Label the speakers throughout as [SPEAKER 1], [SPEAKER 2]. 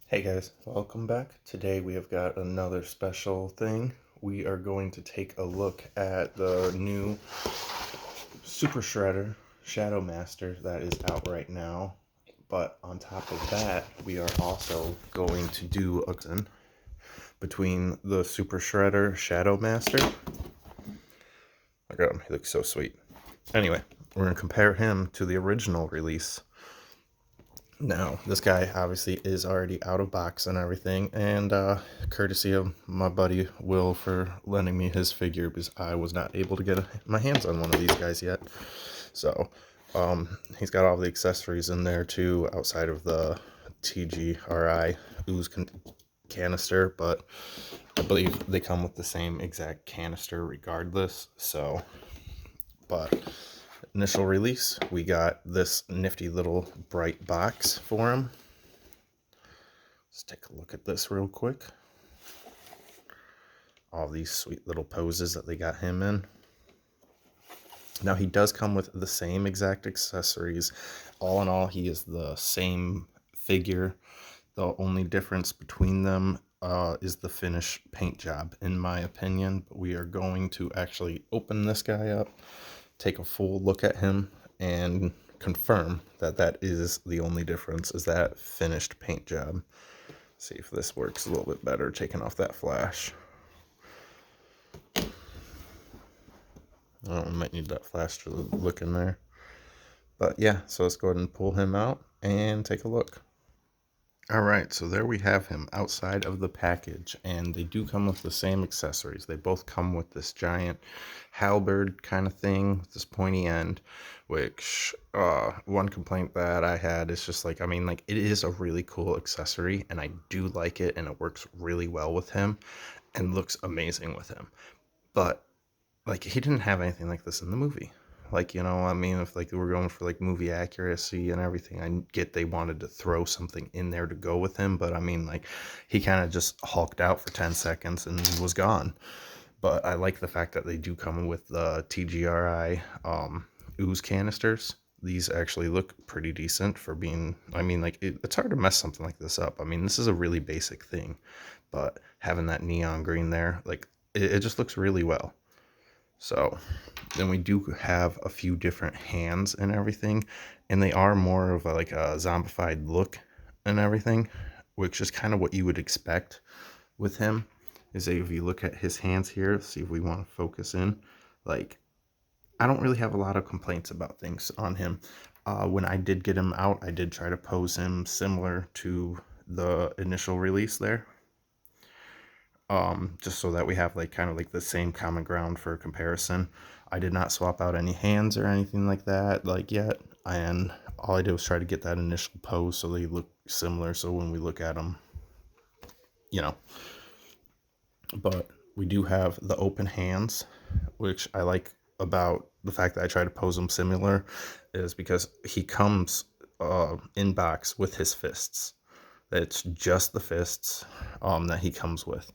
[SPEAKER 1] Hey guys, welcome back. Today we have got another special thing. We are going to take a look at the new Super Shredder Shadow Master that is out right now. But on top of that, we are also going to do a comparison between the Super Shredder Shadow Master. Look at him, he looks so sweet. Anyway, we're going to compare him to the original release. Now, this guy obviously is already out of box and everything, and courtesy of my buddy Will for lending me his figure because I was not able to get my hands on one of these guys yet. So, he's got all the accessories in there too, outside of the TGRI Ooze Canister, but I believe they come with the same exact canister regardless, so, but initial release, we got this nifty little bright box for him. Let's take a look at this real quick. All these sweet little poses that they got him in. Now he does come with the same exact accessories. All in all, he is the same figure. The only difference between them is the finish paint job, in my opinion. But we are going to actually open this guy up, take a full look at him, and confirm that that is the only difference, is that finished paint job. See if this works a little bit better, taking off that flash. I might need that flash to look in there. But yeah, so let's go ahead and pull him out and take a look. Alright, so there we have him outside of the package, and they do come with the same accessories. They both come with this giant halberd kind of thing, this pointy end, which one complaint that I had is just like, I mean, like, it is a really cool accessory, and I do like it, and it works really well with him, and looks amazing with him. But, like, he didn't have anything like this in the movie. Like, you know, I mean, if like we're going for like movie accuracy and everything, I get they wanted to throw something in there to go with him, but I mean, like, he kind of just hulked out for 10 seconds and was gone. But I like the fact that they do come with the TGRI Ooze Canisters. These actually look pretty decent for being, I mean, like, it's hard to mess something like this up. I mean, this is a really basic thing, but having that neon green there, like, it just looks really well. So then we do have a few different hands and everything, and they are more of like a zombified look and everything, which is kind of what you would expect with him. Is that if you look at his hands here, let's see if we want to focus in, like, I don't really have a lot of complaints about things on him. When I did get him out, I did try to pose him similar to the initial release there, just so that we have like kind of like the same common ground for comparison. I did not swap out any hands or anything like that like yet, and all I did was try to get that initial pose so they look similar, so when we look at them, you know. But we do have the open hands, which I like about the fact that I try to pose them similar, is because he comes in box with his fists. It's just the fists that he comes with.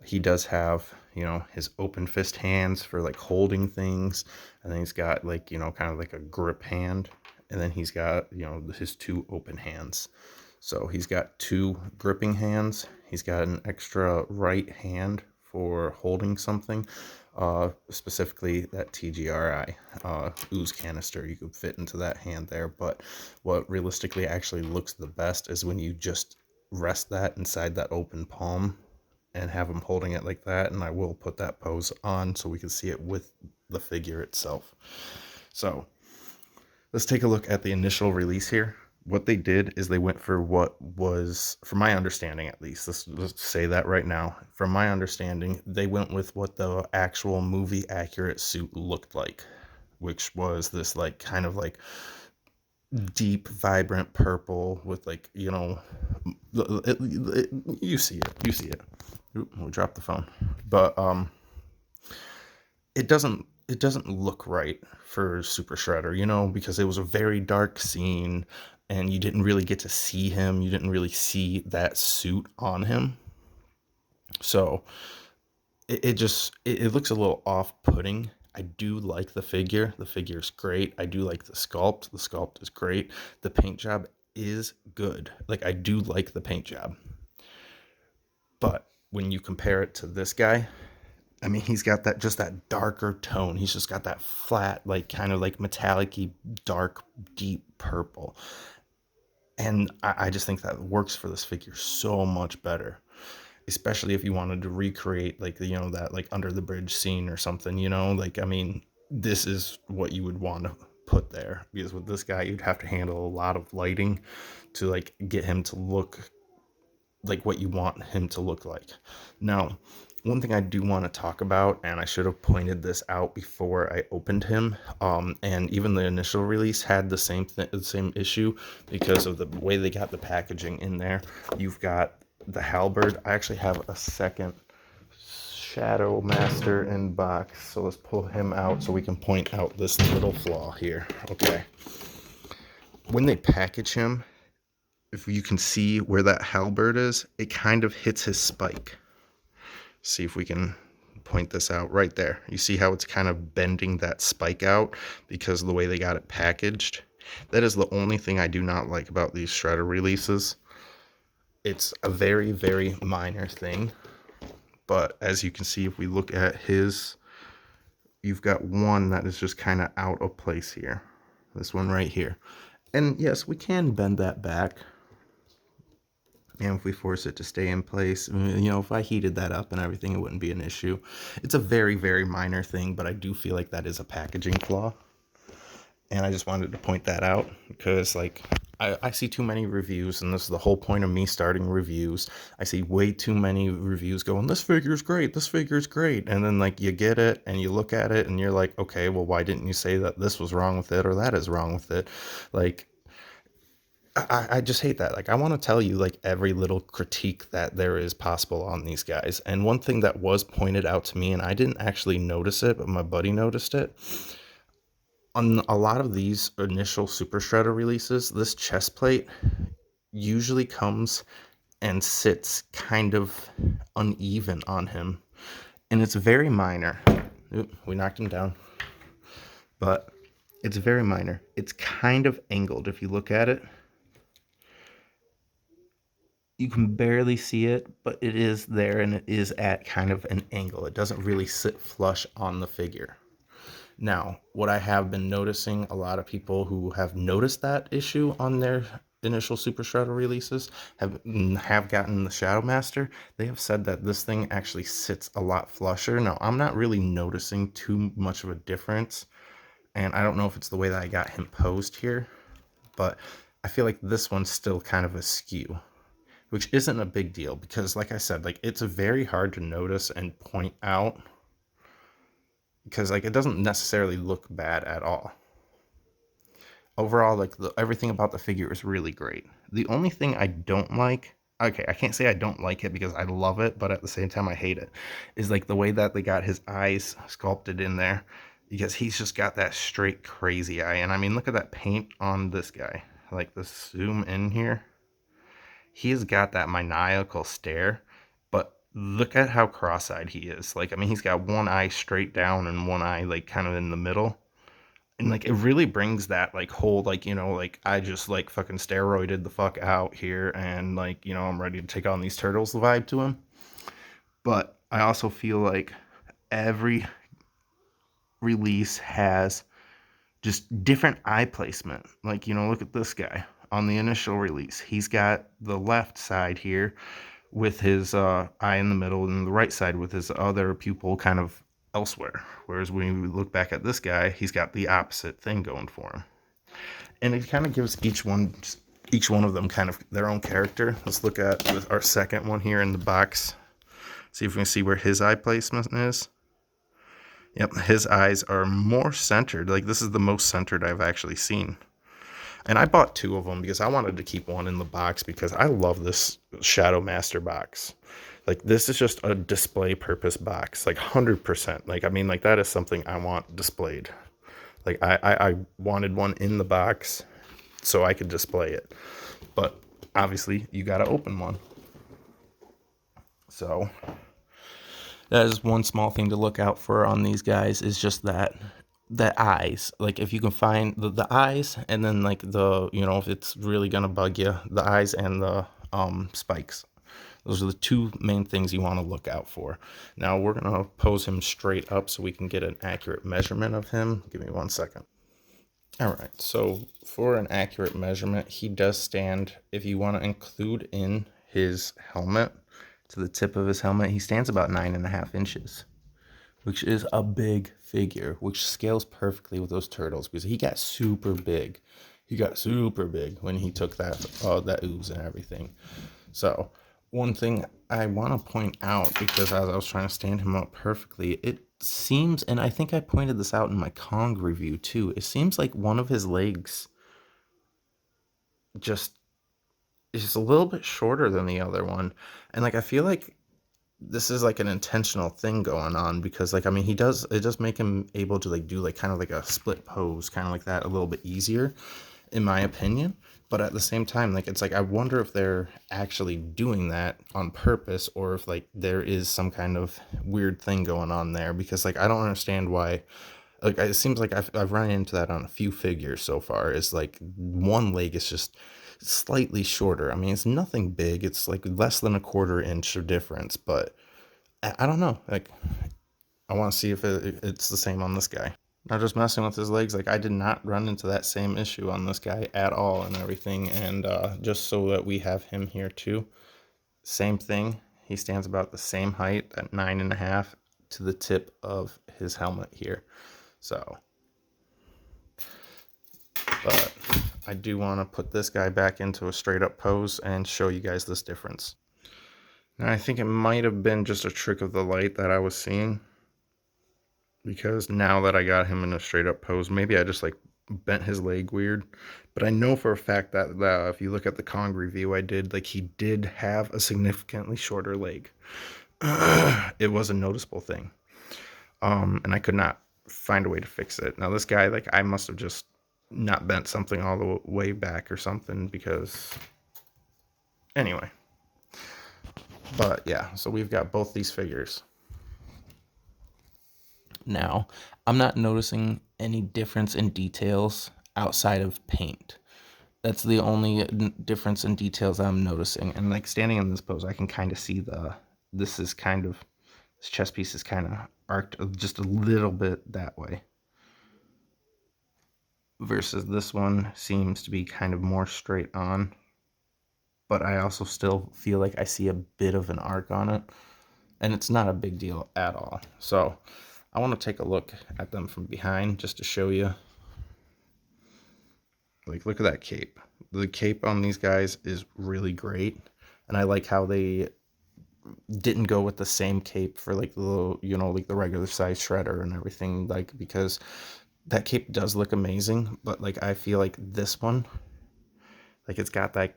[SPEAKER 1] He does have, you know, his open fist hands for like holding things, and then he's got like, you know, kind of like a grip hand, and then he's got, you know, his two open hands. So he's got two gripping hands. He's got an extra right hand for holding something, specifically that TGRI Ooze Canister. You could fit into that hand there, but what realistically actually looks the best is when you just rest that inside that open palm and have him holding it like that, and I will put that pose on so we can see it with the figure itself. So let's take a look at the initial release here. What they did is they went for what was, from my understanding at least, let's say that right now, from my understanding, they went with what the actual movie accurate suit looked like, which was this like kind of like deep vibrant purple with like, you know, you see it. Oop, we dropped the phone. But it doesn't look right for Super Shredder, you know, because it was a very dark scene and you didn't really get to see him. You didn't really see that suit on him. So it looks a little off-putting. I do like the figure. The figure's great. I do like the sculpt. The sculpt is great. The paint job is good. Like, I do like the paint job. But when you compare it to this guy, I mean, he's got that, just that darker tone. He's just got that flat, like kind of like metallic-y, dark, deep purple. And I just think that works for this figure so much better, especially if you wanted to recreate like that like under the bridge scene or something, like, I mean, this is what you would want to put there, because with this guy you'd have to handle a lot of lighting to like get him to look like what you want him to look like. Now, one thing I do want to talk about, and I should have pointed this out before I opened him, and even the initial release had the same issue because of the way they got the packaging in there. You've got the halberd. I actually have a second Shadow Master in box, so let's pull him out so we can point out this little flaw here. Okay, when they package him, if you can see where that halberd is, it kind of hits his spike. See if we can point this out right there. You see how it's kind of bending that spike out because of the way they got it packaged? That is the only thing I do not like about these Shredder releases. It's a very, very minor thing, but as you can see, if we look at his, you've got one that is just kind of out of place here. This one right here. And yes, we can bend that back. And if we force it to stay in place, if I heated that up and everything, it wouldn't be an issue. It's a very, very minor thing, but I do feel like that is a packaging flaw. And I just wanted to point that out because, like, I see too many reviews, and this is the whole point of me starting reviews. I see way too many reviews going, this figure's great, this figure's great. And then, like, you get it, and you look at it, and you're like, okay, well, why didn't you say that this was wrong with it, or that is wrong with it? Like, I just hate that. Like, I want to tell you like every little critique that there is possible on these guys. And one thing that was pointed out to me, and I didn't actually notice it, but my buddy noticed it. On a lot of these initial Super Shredder releases, this chest plate usually comes and sits kind of uneven on him. And it's very minor. Oop, we knocked him down. But it's very minor. It's kind of angled if you look at it. You can barely see it, but it is there, and it is at kind of an angle. It doesn't really sit flush on the figure. Now, what I have been noticing, a lot of people who have noticed that issue on their initial Super Shredder releases have gotten the Shadow Master. They have said that this thing actually sits a lot flusher. Now, I'm not really noticing too much of a difference, and I don't know if it's the way that I got him posed here, but I feel like this one's still kind of askew, which isn't a big deal because, like I said, like, it's very hard to notice and point out because, like, it doesn't necessarily look bad at all. Overall, like, everything about the figure is really great. The only thing I don't like, okay, I can't say I don't like it because I love it, but at the same time I hate it, is like the way that they got his eyes sculpted in there, because he's just got that straight crazy eye. And I mean, look at that paint on this guy. Like, the zoom in here. He's got that maniacal stare, but look at how cross-eyed he is. Like, I mean, he's got one eye straight down and one eye, like, kind of in the middle. And, like, it really brings that, like, whole, like, like, I just, like, fucking steroided the fuck out here, and, like, I'm ready to take on these turtles vibe to him. But I also feel like every release has just different eye placement. Like, look at this guy. On the initial release, he's got the left side here with his eye in the middle, and the right side with his other pupil kind of elsewhere. Whereas when we look back at this guy, he's got the opposite thing going for him. And it kind of gives each one of them kind of their own character. Let's look at our second one here in the box. See if we can see where his eye placement is. Yep, his eyes are more centered. Like, this is the most centered I've actually seen. And I bought two of them because I wanted to keep one in the box because I love this Shadow Master box. Like, this is just a display purpose box, like 100%. Like, I mean, like, that is something I want displayed. Like, I wanted one in the box so I could display it. But obviously, you got to open one. So that is one small thing to look out for on these guys, is just that eyes. Like, if you can find the eyes, and then, like, the if it's really gonna bug you, the eyes and the spikes. Those are the two main things you want to look out for. Now we're going to pose him straight up so we can get an accurate measurement of him. Give me 1 second. All right, so for an accurate measurement, he does stand, if you want to include in his helmet, to the tip of his helmet, he stands about 9.5 inches, which is a big figure, which scales perfectly with those turtles because he got super big. He got super big when he took that ooze and everything. So one thing I want to point out, because as I was trying to stand him up perfectly, it seems, and I think I pointed this out in my Kong review too, it seems like one of his legs just is a little bit shorter than the other one. And like I feel like this is like an intentional thing going on, because like, I mean, it does make him able to like do like kind of like a split pose, kind of like that, a little bit easier in my opinion. But at the same time, like, it's like I wonder if they're actually doing that on purpose, or if like there is some kind of weird thing going on there, because like I don't understand why. Like, it seems like I've run into that on a few figures so far. Is like one leg is just slightly shorter. I mean, it's nothing big. It's like less than a quarter inch of difference, but I don't know. Like, I want to see if it's the same on this guy. Now, just messing with his legs, like I did not run into that same issue on this guy at all and everything. And just so that we have him here too, same thing. He stands about the same height at 9.5 to the tip of his helmet here. So, but I do want to put this guy back into a straight up pose and show you guys this difference. Now, I think it might have been just a trick of the light that I was seeing, because now that I got him in a straight up pose, maybe I just like bent his leg weird. But I know for a fact that if you look at the Kong review I did, like he did have a significantly shorter leg. It was a noticeable thing. And I could not find a way to fix it. Now this guy, like I must have just not bent something all the way back or something, because anyway. But yeah, so we've got both these figures. Now, I'm not noticing any difference in details outside of paint. That's the only difference in details I'm noticing. And like standing in this pose, I can kind of see this chest piece is kind of arced just a little bit that way. Versus this one seems to be kind of more straight on. But I also still feel like I see a bit of an arc on it. And it's not a big deal at all. So I want to take a look at them from behind just to show you. Like, look at that cape. The cape on these guys is really great. And I like how they didn't go with the same cape for like the, like the regular size shredder and everything, like, because that cape does look amazing. But like, I feel like this one, like it's got that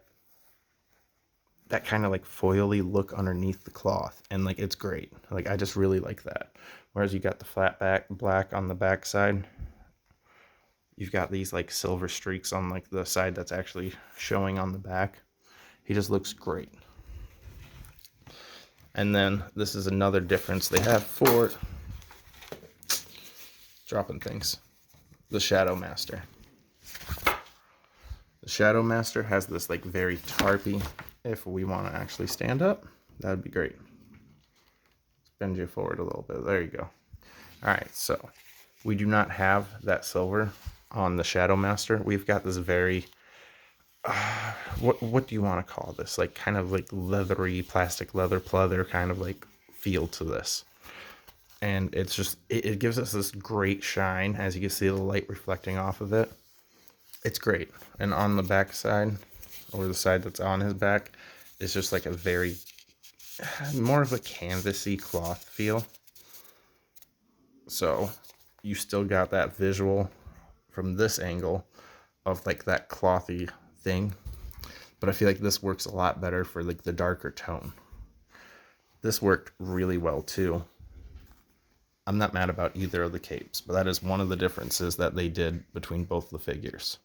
[SPEAKER 1] kind of like foily look underneath the cloth, and like it's great. Like I just really like that. Whereas you got the flat back black on the back side, you've got these like silver streaks on like the side that's actually showing on the back. He just looks great. And then this is another difference they have for dropping things. The Shadow Master. The Shadow Master has this like very tarpy. If we want to actually stand up, that would be great. Bend you forward a little bit. There you go. All right, so we do not have that silver on the Shadow Master. We've got this very what do you want to call this? Like kind of like leathery, plastic leather pleather kind of like feel to this. And it's just, it gives us this great shine, as you can see the light reflecting off of it. It's great. And on the back side, or the side that's on his back, it's just like a very, more of a canvasy cloth feel. So you still got that visual from this angle of like that clothy thing. But I feel like this works a lot better for like the darker tone. This worked really well too. I'm not mad about either of the capes, but that is one of the differences that they did between both the figures.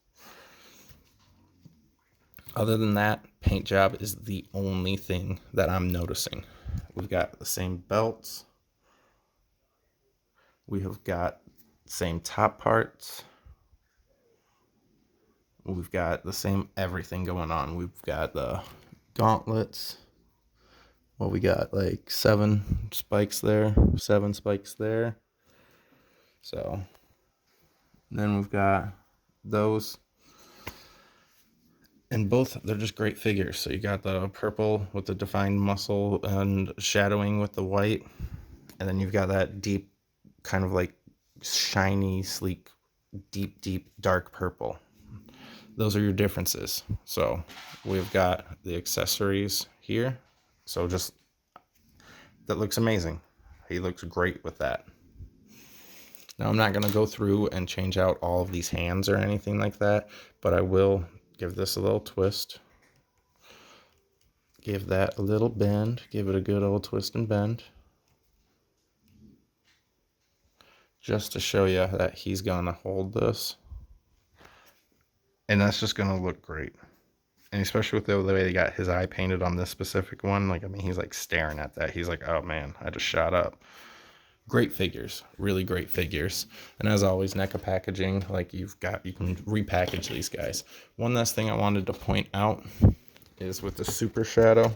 [SPEAKER 1] Other than that, paint job is the only thing that I'm noticing. We've got the same belts. We have got the same top parts. We've got the same everything going on. We've got the gauntlets. Well, we got like 7 spikes there, 7 spikes there. So then we've got those. And both, they're just great figures. So you got the purple with the defined muscle and shadowing with the white. And then you've got that deep, kind of like shiny, sleek, deep, dark purple. Those are your differences. So we've got the accessories here. So just, that looks amazing. He looks great with that. Now I'm not going to go through and change out all of these hands or anything like that, but I will give this a little twist. Give that a little bend. Give it a good old twist and bend. Just to show you that he's going to hold this. And that's just going to look great. And especially with the way they got his eye painted on this specific one. Like, I mean, he's like staring at that. He's like, oh man, I just shot up. Great figures, really great figures. And as always, NECA packaging, like you can repackage these guys. One last thing I wanted to point out is with the Super Shadow.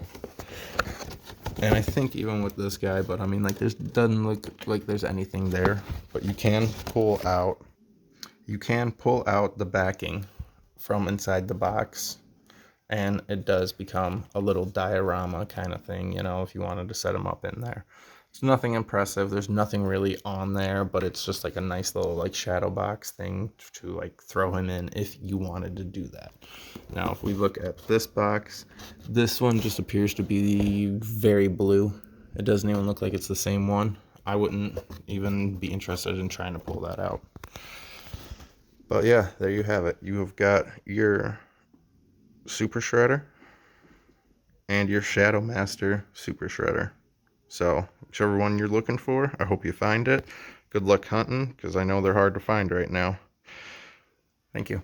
[SPEAKER 1] And I think even with this guy, but I mean, like, there's doesn't look like there's anything there, but you can pull out the backing from inside the box, and it does become a little diorama kind of thing, you know, if you wanted to set them up in there. It's nothing impressive. There's nothing really on there, but it's just like a nice little like shadow box thing to like throw him in if you wanted to do that. Now, if we look at this box, this one just appears to be very blue. It doesn't even look like it's the same one. I wouldn't even be interested in trying to pull that out. But yeah, there you have it. You have got your Super Shredder and your Shadow Master Super Shredder. So, whichever one you're looking for, I hope you find it. Good luck hunting, because I know they're hard to find right now. Thank you.